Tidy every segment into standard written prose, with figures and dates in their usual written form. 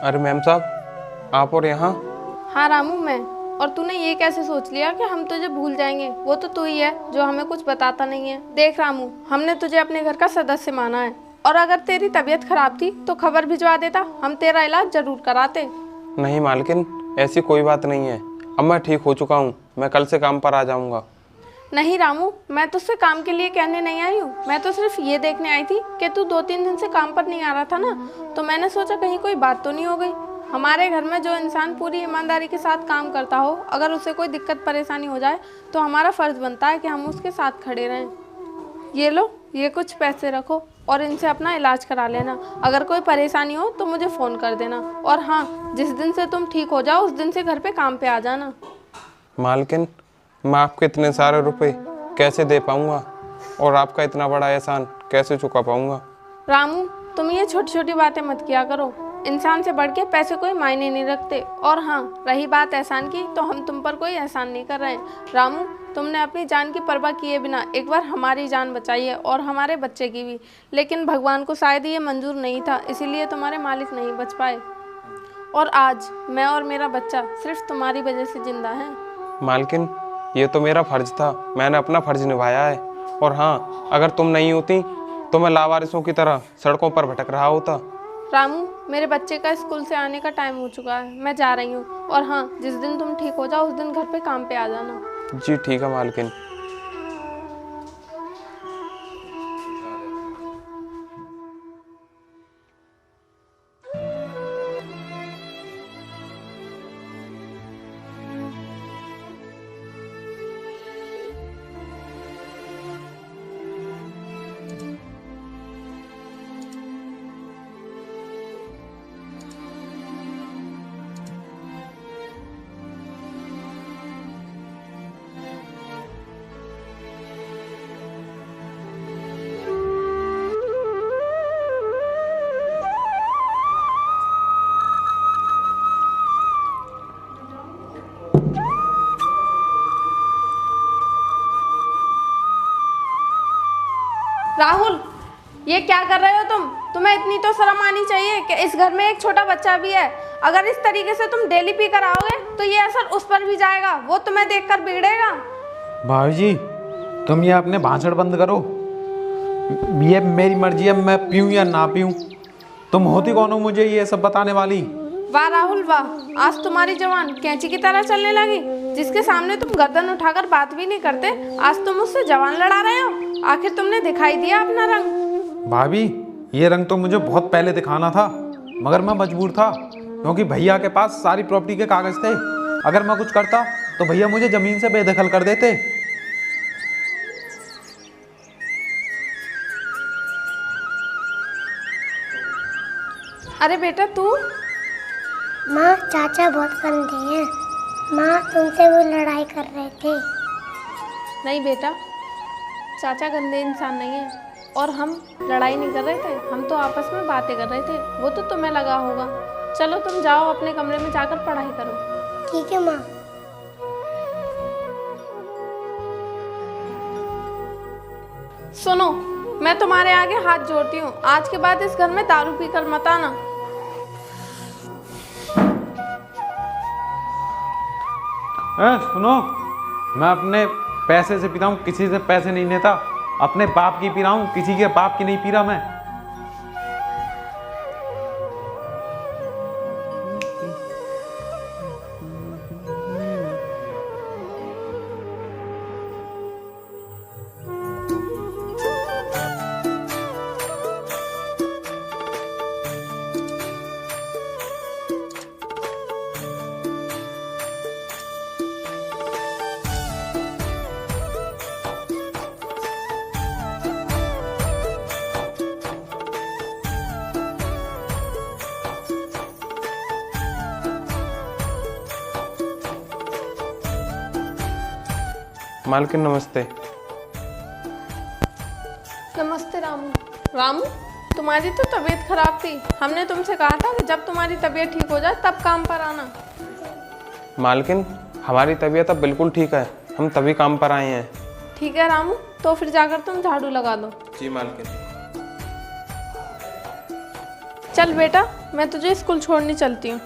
अरे मैम साहब, आप और यहाँ? हाँ रामू, मैं। और तूने ये कैसे सोच लिया कि हम तुझे भूल जाएंगे? वो तो तू ही है जो हमें कुछ बताता नहीं है। देख रामू, हमने तुझे अपने घर का सदस्य माना है, और अगर तेरी तबीयत खराब थी तो खबर भिजवा देता, हम तेरा इलाज जरूर कराते। नहीं मालकिन, ऐसी कोई बात नहीं है। अब मैं ठीक हो चुका हूँ, मैं कल से काम पर आ जाऊँगा। नहीं रामू, मैं तुझसे काम के लिए कहने नहीं आई हूँ। मैं तो सिर्फ ये देखने आई थी कि तू 2-3 दिन से काम पर नहीं आ रहा था ना, तो मैंने सोचा कहीं कोई बात तो नहीं हो गई। हमारे घर में जो इंसान पूरी ईमानदारी के साथ काम करता हो, अगर उसे कोई दिक्कत परेशानी हो जाए तो हमारा फ़र्ज़ बनता है कि हम उसके साथ खड़े रहें। ये लो, ये कुछ पैसे रखो और इनसे अपना इलाज करा लेना। अगर कोई परेशानी हो तो मुझे फ़ोन कर देना। और हाँ, जिस दिन से तुम ठीक हो जाओ उस दिन से घर पे काम पे आ जाना। मालकिन, मैं आपके इतने सारे रुपए कैसे दे पाऊँगा, और आपका इतना बड़ा एहसान कैसे चुका पाऊँगा? रामू, तुम ये छोटी छोटी बातें मत किया करो। इंसान से बढ़ के पैसे कोई मायने नहीं रखते। और हाँ, रही बात एहसान की, तो हम तुम पर कोई एहसान नहीं कर रहे हैं। रामू, तुमने अपनी जान की परवाह किए बिना एक बार हमारी जान बचाई है, और हमारे बच्चे की भी। लेकिन भगवान को शायद ये मंजूर नहीं था, इसीलिए तुम्हारे मालिक नहीं बच पाए। और आज मैं और मेरा बच्चा सिर्फ तुम्हारी वजह से जिंदा हैं। मालकिन, ये तो मेरा फ़र्ज़ था, मैंने अपना फ़र्ज़ निभाया है। और हाँ, अगर तुम नहीं होती तो मैं लावारिसों की तरह सड़कों पर भटक रहा होता। रामू, मेरे बच्चे का स्कूल से आने का टाइम हो चुका है, मैं जा रही हूँ। और हाँ, जिस दिन तुम ठीक हो जाओ उस दिन घर पे काम पे आ जाना। जी ठीक है मालकिन। राहुल, ये क्या कर रहे हो तुम? तुम्हें इतनी तो शर्म आनी चाहिए कि इस घर में एक छोटा बच्चा भी है। अगर इस तरीके से तुम डेली पी कर आओगे तो ये असर उस पर भी जाएगा, वो तुम्हें देखकर बिगड़ेगा। भाभी जी, तुम ये अपने भाषण बंद करो। ये मेरी मर्जी है, मैं पीऊँ या ना पीऊँ। तुम होती कौन हो मुझे ये सब बताने वाली? वाह राहुल वाह, आज तुम्हारी जवान कैंची की तरह चलने लगी। जिसके सामने तुम गर्दन उठाकर बात भी नहीं करते, आज तुम मुझसे जवान लड़ा रहे हो। आखिर तुमने दिखाई दिया अपना रंग। भाभी, ये रंग तो मुझे बहुत पहले दिखाना था, मगर मैं मजबूर था, क्योंकि भैया के पास सारी प्रॉपर्टी के कागज थे। अगर मैं कुछ करता तो भैया मुझे जमीन से बेदखल कर देते। अरे बेटा तू? माँ, चाचा बहुत गंदे हैं। माँ, तुमसे वो लड़ाई कर रहे थे। नहीं बेटा, चाचा गंदे इंसान नहीं है, और हम लड़ाई नहीं कर रहे थे, हम तो आपस में बातें कर रहे थे। वो तो तुम्हें लगा होगा। चलो तुम जाओ अपने कमरे में जाकर पढ़ाई करो। ठीक है माँ। सुनो, मैं तुम्हारे आगे हाथ जोड़ती हूँ, आज के बाद इस घर में दारू पीकर मत आना। सुनो, मैं अपने पैसे से पी रहा हूँ, किसी से पैसे नहीं लेता। अपने बाप की पी रहा हूँ, किसी के बाप की नहीं पी रहा मैं। मालकिन नमस्ते। नमस्ते रामू। रामू, तुम्हारी तो तबीयत खराब थी, हमने तुमसे कहा था कि जब तुम्हारी तबीयत ठीक हो जाए तब काम पर आना। मालकिन, हमारी तबीयत अब बिल्कुल ठीक है, हम तभी काम पर आए हैं। ठीक है रामू, तो फिर जाकर तुम झाड़ू लगा दो। जी मालकिन। चल बेटा, मैं तुझे स्कूल छोड़ने चलती हूँ।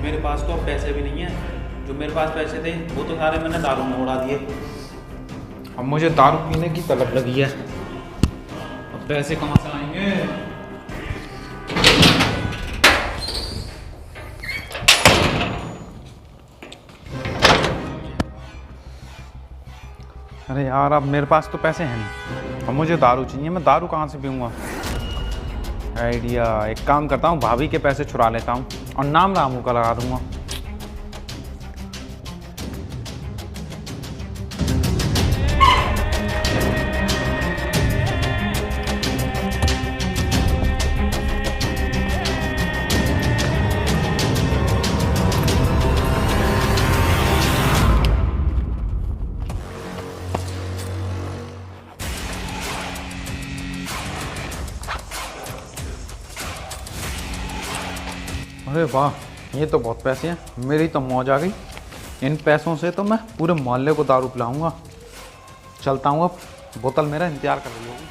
मेरे पास तो अब पैसे भी नहीं है। जो मेरे पास पैसे थे वो तो सारे मैंने दारू में उड़ा दिए। अब मुझे दारू पीने की तलब लगी है। अब पैसे कहाँ से आएंगे? अरे यार, अब मेरे पास तो पैसे हैं नहीं। अब मुझे दारू चाहिए। मैं दारू कहाँ से पीऊँगा? आइडिया, एक काम करता हूँ, भाभी के पैसे चुरा लेता हूँ और नाम रामू का लगा दूंगा। अरे वाह, ये तो बहुत पैसे हैं। मेरी तो मौज आ गई। इन पैसों से तो मैं पूरे मोहल्ले को दारू पिलाऊंगा। चलता हूँ, अब बोतल मेरा इंतजार कर रही होगी।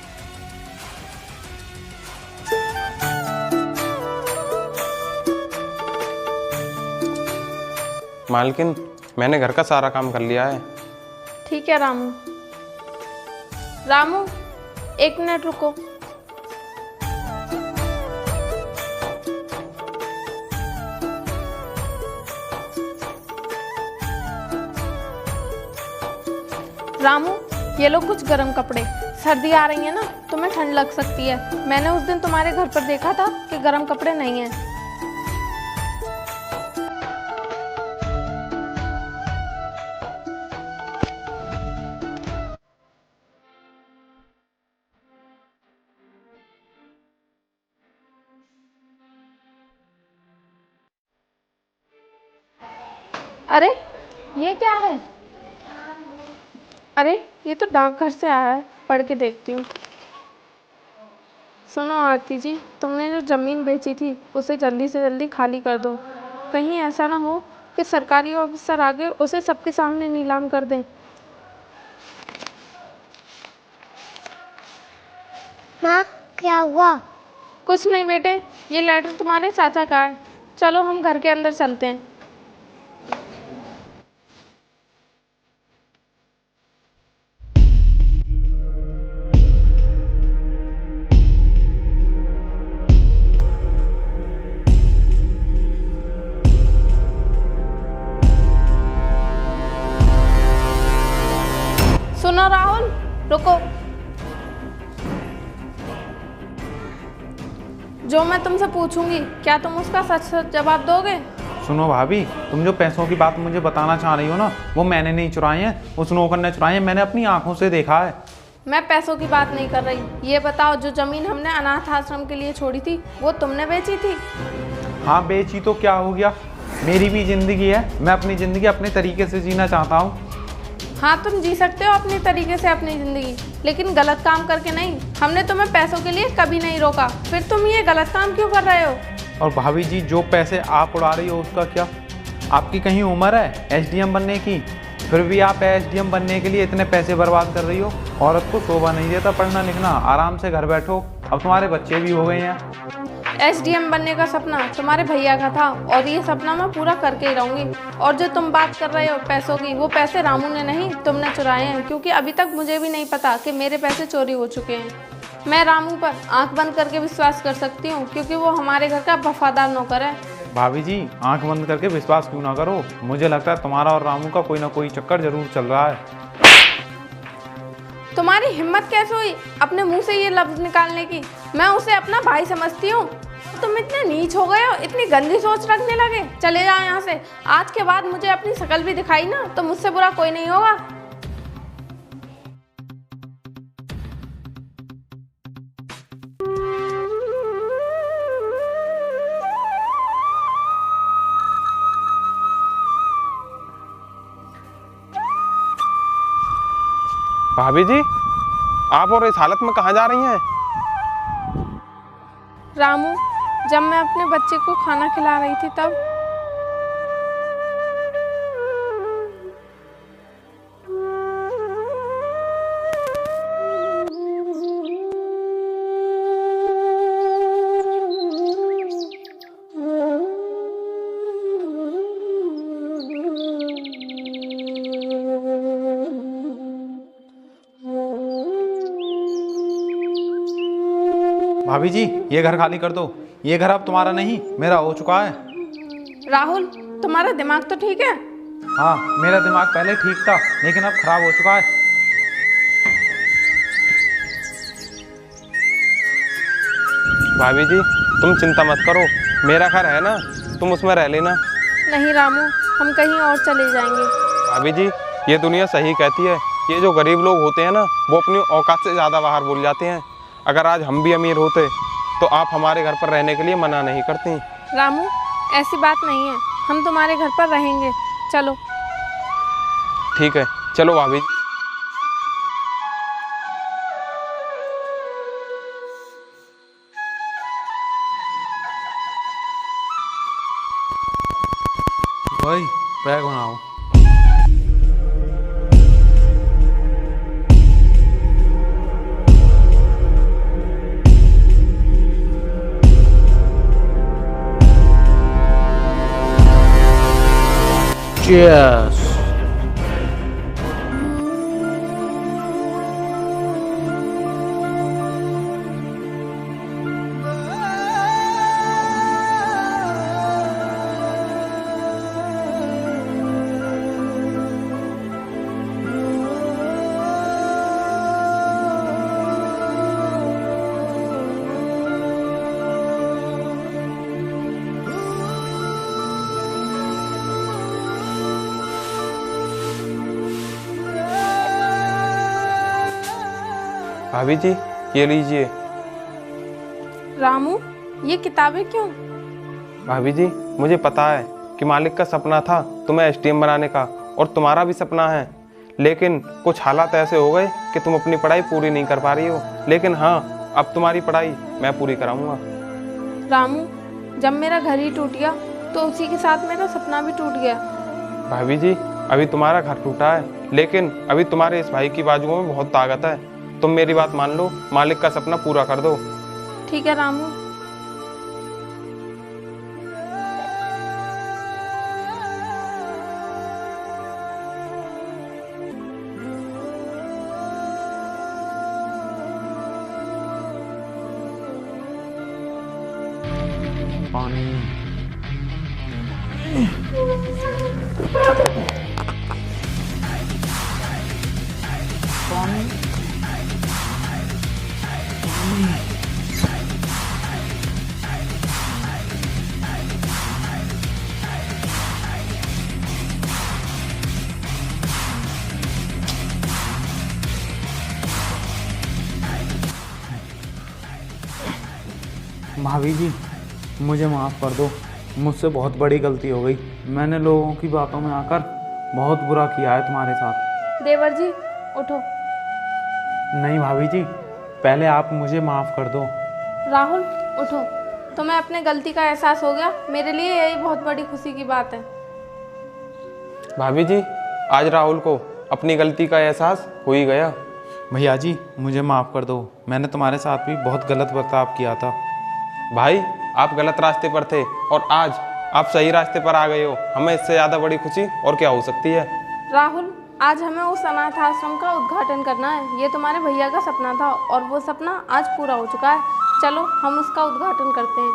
मालकिन, मैंने घर का सारा काम कर लिया है। ठीक है रामू। रामू, 1 मिनट रुको। रामू, ये लो कुछ गर्म कपड़े। सर्दी आ रही है ना, तुम्हें ठंड लग सकती है। मैंने उस दिन तुम्हारे घर पर देखा था कि गर्म कपड़े नहीं हैं। अरे, ये क्या है? अरे, ये तो डाकघर से आया है। पढ़ के देखती हूँ। सुनो आरती जी, तुमने जो ज़मीन बेची थी उसे जल्दी से जल्दी खाली कर दो। कहीं ऐसा ना हो कि सरकारी ऑफिसर आगे उसे सबके सामने नीलाम कर दें। माँ, क्या हुआ? कुछ नहीं बेटे, ये लेटर तुम्हारे चाचा का है। चलो हम घर के अंदर चलते हैं। सुनो राहुल, रुको। जो मैं तुमसे पूछूंगी, क्या तुम उसका सच सच जवाब दोगे? सुनो भाभी, तुम जो पैसों की बात मुझे बताना चाह रही हो ना, वो मैंने नहीं चुराए हैं, उस नौकर ने चुराए हैं। मैंने अपनी आंखों से देखा है। मैं पैसों की बात नहीं कर रही। ये बताओ, जो जमीन हमने अनाथ आश्रम के लिए छोड़ी थी वो तुमने बेची थी? हाँ, बेची तो क्या हो गया? मेरी भी जिंदगी है। मैं अपनी जिंदगी अपने तरीके से जीना चाहता हूँ। हाँ, तुम जी सकते हो अपने तरीके से अपनी ज़िंदगी, लेकिन गलत काम करके नहीं। हमने तुम्हें पैसों के लिए कभी नहीं रोका, फिर तुम ये गलत काम क्यों कर रहे हो? और भाभी जी, जो पैसे आप उड़ा रही हो उसका क्या? आपकी कहीं उम्र है एसडीएम बनने की? फिर भी आप एसडीएम बनने के लिए इतने पैसे बर्बाद कर रही हो। औरत को शोभा नहीं देता पढ़ना लिखना। आराम से घर बैठो। अब तुम्हारे बच्चे भी हो गए हैं। एसडीएम बनने का सपना तुम्हारे भैया का था और ये सपना मैं पूरा करके ही रहूँगी। और जो तुम बात कर रहे हो पैसों की, वो पैसे रामू ने नहीं, तुमने चुराए हैं। क्योंकि अभी तक मुझे भी नहीं पता कि मेरे पैसे चोरी हो चुके हैं। मैं रामू पर आंख बंद करके विश्वास कर सकती हूँ, क्योंकि वो हमारे घर का वफादार नौकर है। भाभी जी, आंख बंद करके विश्वास क्यों ना करो? मुझे लगता है तुम्हारा और रामू का कोई ना कोई चक्कर जरूर चल रहा है। तुम्हारी हिम्मत कैसे हुई अपने मुंह से ये लफ्ज निकालने की? मैं उसे अपना भाई समझती हूँ। तुम इतने नीच हो गए हो, इतनी गंदी सोच रखने लगे। चले जाओ यहाँ से। आज के बाद मुझे अपनी शक्ल भी दिखाई ना तो मुझसे बुरा कोई नहीं होगा। भाभी जी, आप और इस हालत में कहाँ जा रही हैं? रामू, जब मैं अपने बच्चे को खाना खिला रही थी तब भाभी जी, ये घर खाली कर दो। ये घर अब तुम्हारा नहीं, मेरा हो चुका है। राहुल, तुम्हारा दिमाग तो ठीक है? हाँ, मेरा दिमाग पहले ठीक था, लेकिन अब खराब हो चुका है। भाभी जी, तुम चिंता मत करो, मेरा घर है ना, तुम उसमें रह लेना। नहीं रामू, हम कहीं और चले जाएंगे। भाभी जी, ये दुनिया सही कहती है, ये जो गरीब लोग होते हैं ना, वो अपनी औकात से ज़्यादा बाहर बोल जाते हैं। अगर आज हम भी अमीर होते तो आप हमारे घर पर रहने के लिए मना नहीं करती। रामू, ऐसी बात नहीं है, हम तुम्हारे घर पर रहेंगे। चलो। ठीक है, चलो भाभी। भाई, बैग बनाओ। Cheers. भाभी जी, ये लीजिए। रामू, ये किताबें क्यों? भाभी जी, मुझे पता है कि मालिक का सपना था तुम्हें एसडीएम बनाने का, और तुम्हारा भी सपना है, लेकिन कुछ हालात ऐसे हो गए कि तुम अपनी पढ़ाई पूरी नहीं कर पा रही हो। लेकिन हाँ, अब तुम्हारी पढ़ाई मैं पूरी कराऊंगा। रामू, जब मेरा घर ही टूट गया तो उसी के साथ मेरा सपना भी टूट गया। भाभी जी, अभी तुम्हारा घर टूटा है, लेकिन अभी तुम्हारे इस भाई की बाजुओं में बहुत ताकत है। तुम मेरी बात मान लो, मालिक का सपना पूरा कर दो। ठीक है रामू। पानी। भाभी जी, मुझे माफ़ कर दो, मुझसे बहुत बड़ी गलती हो गई। मैंने लोगों की बातों में आकर बहुत बुरा किया है तुम्हारे साथ। देवर जी, उठो। नहीं भाभी जी, पहले आप मुझे माफ़ कर दो। राहुल, उठो। तुम्हें अपने गलती का एहसास हो गया, मेरे लिए यही बहुत बड़ी खुशी की बात है। भाभी जी, आज राहुल को अपनी गलती का एहसास हो ही गया। भैया जी, मुझे माफ़ कर दो, मैंने तुम्हारे साथ भी बहुत गलत बर्ताव किया था। भाई, आप गलत रास्ते पर थे और आज आप सही रास्ते पर आ गए हो। हमें इससे ज़्यादा बड़ी खुशी और क्या हो सकती है। राहुल, आज हमें उस अनाथ आश्रम का उद्घाटन करना है। ये तुम्हारे भैया का सपना था और वो सपना आज पूरा हो चुका है। चलो, हम उसका उद्घाटन करते हैं।